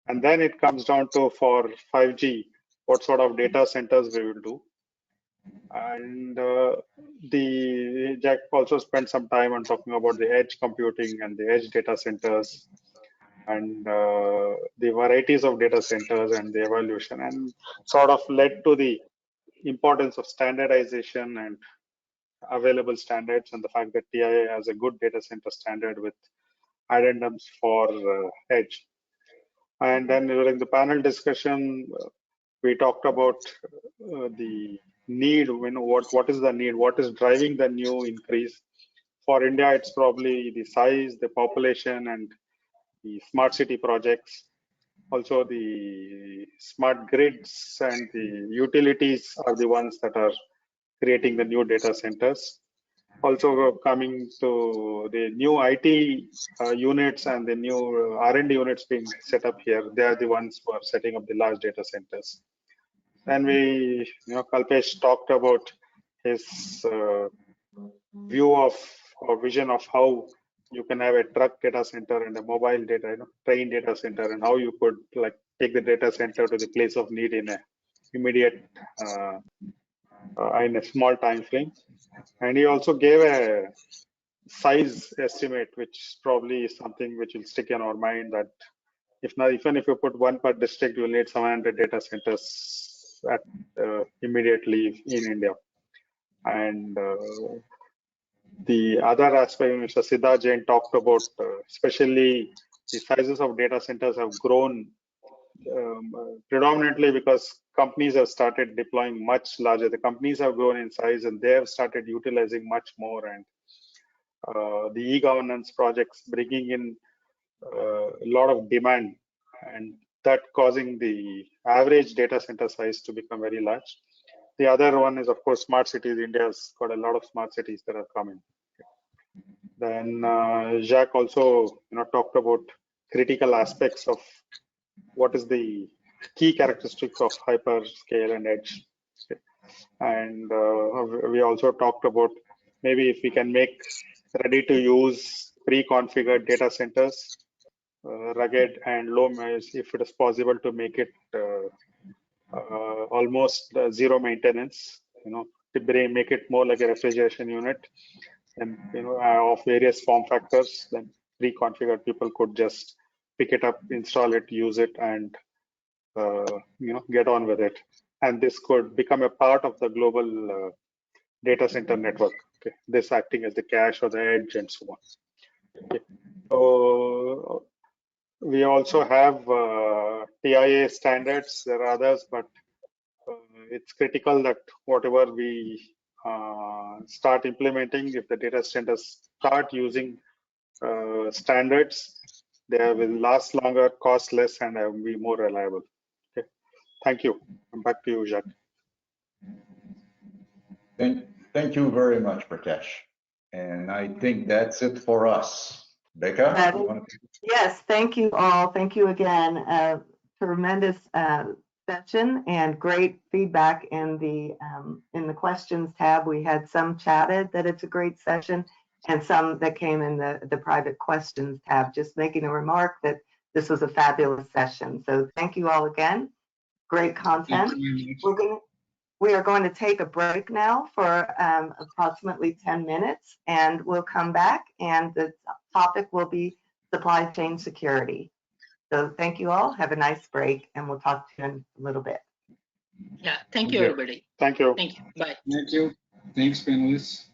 And then it comes down to, for 5G, what sort of data centers we will do. And Jack also spent some time on talking about the edge computing and the edge data centers. and the varieties of data centers and the evolution, and sort of led to the importance of standardization and available standards, and the fact that TIA has a good data center standard with addendums for edge. And then during the panel discussion, we talked about the need, what is the need, what is driving the new increase. For India, it's probably the size, the population, and the smart city projects. Also, the smart grids and the utilities are the ones that are creating the new data centers. Also, coming to the new IT units and the new R&D units being set up here, they are the ones who are setting up the large data centers. And we, Kalpesh talked about his view of or vision of how you can have a truck data center and a mobile data, train data center, and how you could like take the data center to the place of need in a immediate in a small time frame. And he also gave a size estimate, which probably is something which will stick in our mind, that even if you put one per district, you'll need 700 data centers at immediately in India. And the other aspect, Mr. Siddharth Jain talked about, especially the sizes of data centers have grown predominantly because companies have started deploying much larger. The companies have grown in size and they have started utilizing much more. And the e-governance projects bringing in a lot of demand, and that causing the average data center size to become very large. The other one is, of course, smart cities. India's got a lot of smart cities that are coming. Then Jacques also talked about critical aspects of what is the key characteristics of hyperscale and edge. And we also talked about maybe if we can make ready to use pre-configured data centers, rugged and low noise, if it is possible to make it almost zero maintenance, to make it more like a refrigeration unit, and of various form factors. Then pre-configured people could just pick it up, install it, use it, and get on with it. And this could become a part of the global data center network. Okay, this acting as the cache or the edge and so on. Okay. So we also have TIA standards. There are others, but it's critical that whatever we start implementing, if the data centers start using standards, they will last longer, cost less, and be more reliable. Okay. Thank you. Back to you, Jacques. Thank you very much, Prakash. And I think that's it for us. Becca? Yes, thank you all. Thank you again. Tremendous session and great feedback in the questions tab. We had some chatted that it's a great session, and some that came in the private questions tab, just making a remark that this was a fabulous session. So thank you all again. Great content. We are going to take a break now for approximately 10 minutes, and we'll come back, and the topic will be supply chain security. So thank you all. Have a nice break, and we'll talk to you in a little bit. Yeah, thank you, everybody. Thank you. Thank you. Bye. Thank you. Thanks, panelists.